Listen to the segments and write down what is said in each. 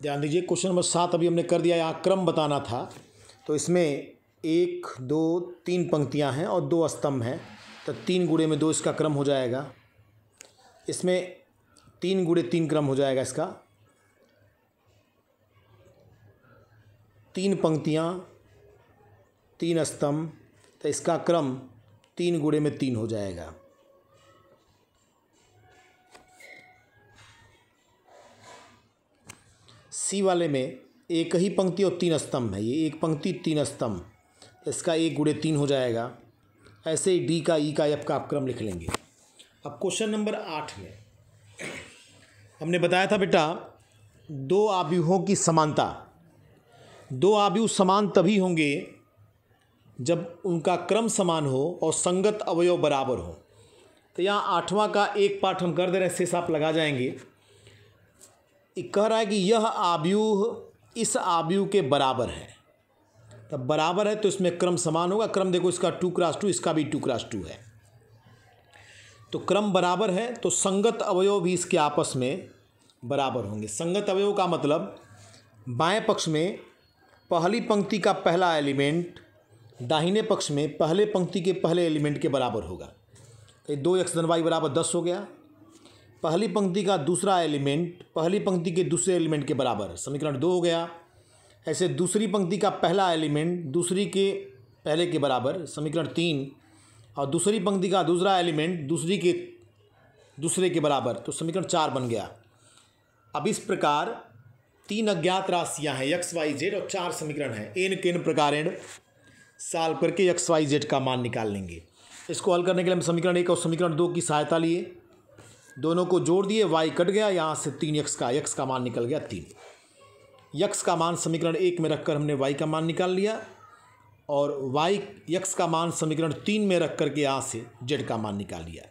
ध्यान दीजिए, question number 7 अभी हमने कर दिया। यहाँ क्रम बताना था, तो इसमें 1 2 3 पंक्तियाँ हैं और 2 स्तंभ हैं, तो 3 गुणे में 2 इसका क्रम हो जाएगा। इसमें 3 गुणे 3 क्रम हो जाएगा इसका। 3 पंक्तियाँ 3 स्तंभ, तो इसका क्रम 3 गुणे में 3 हो जाएगा। सी वाले में एक ही पंक्ति और 3 स्तंभ है, ये एक पंक्ति 3 स्तंभ, तो इसका 1 गुणे 3 हो जाएगा। ऐसे ही डी का, ई का, एफ का आप क्रम लिख लेंगे। अब क्वेश्चन नंबर 8 में हमने बताया था बेटा, 2 आव्यूहों की समानता। 2 आव्यूह समान तभी होंगे जब उनका क्रम समान हो और संगत अवयव बराबर हो। तो यहाँ 8वां का एक पार्ट हम कर दे रहे हैं, शेष आप लगा जाएंगे। ये कह रहा है कि यह आव्यूह इस आव्यूह के बराबर है। तब बराबर है तो इसमें क्रम समान होगा। क्रम देखो, इसका 2x2, इसका भी 2x2 है, तो क्रम बराबर है, तो संगत अवयव भी इसके आपस में बराबर होंगे। संगत अवयव का मतलब बाएं पक्ष में पहली पंक्ति का पहला एलिमेंट दाहिने पक्ष में पहले पंक्ति के पहले एलिमेंट के बराबर होगा। तो 2x धन y बराबर 10 हो गया। पहली पंक्ति का दूसरा एलिमेंट पहली पंक्ति के दूसरे एलिमेंट के बराबर, समीकरण 2 हो गया। ऐसे दूसरी पंक्ति का पहला एलिमेंट दूसरी के पहले के बराबर, समीकरण 3। और दूसरी पंक्ति का दूसरा एलिमेंट दूसरी के दूसरे के बराबर, तो समीकरण 4 बन गया। अब इस प्रकार 3 अज्ञात राशियां हैं x y z और 4 समीकरण हैं। एन केन प्रकारेण सॉल्व करके x y z का मान निकाल लेंगे। इसको हल करने के लिए हम समीकरण 1 और समीकरण 2 की सहायता लिए, दोनों को जोड़ दिए, y कट गया, यहाँ से 3x का मान निकल गया 3। x का मान समीकरण 1 में रखकर हमने y का मान निकाल लिया, और x का मान समीकरण 3 में रख करके यहाँ से z का मान निकाल लिया।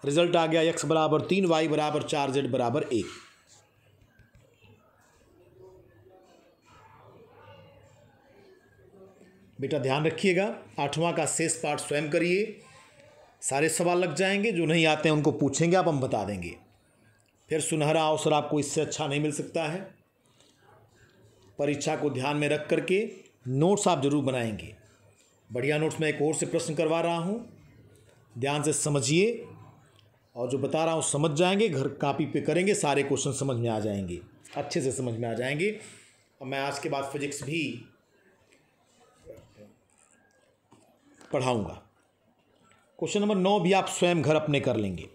रिजल्ट आ गया x बराबर 3, y बराबर 4, z बराबर 1। बेटा ध्यान रखिएगा, 8वां का शेष पाठ स्वयं करिए, सारे सवाल लग जाएंगे। जो नहीं आते हैं उनको पूछेंगे आप, हम बता देंगे। फिर सुनहरा अवसर आपको इससे अच्छा नहीं मिल सकता है। परीक्षा को ध्यान में रख करके नोट्स आप जरूर बनाएंगे। बढ़िया नोट्स में एक और से प्रश्न करवा रहा हूँ, ध्यान से समझिए, और जो बता रहा हूँ समझ जाएंगे। घर कॉपी पे करेंगे, सारे क्वेश्चन समझ में आ जाएंगे, अच्छे से समझ में आ जाएंगे। और मैं आज के बाद फिजिक्स भी पढ़ाऊँगा। क्वेश्चन नंबर 9 भी आप स्वयं घर अपने कर लेंगे।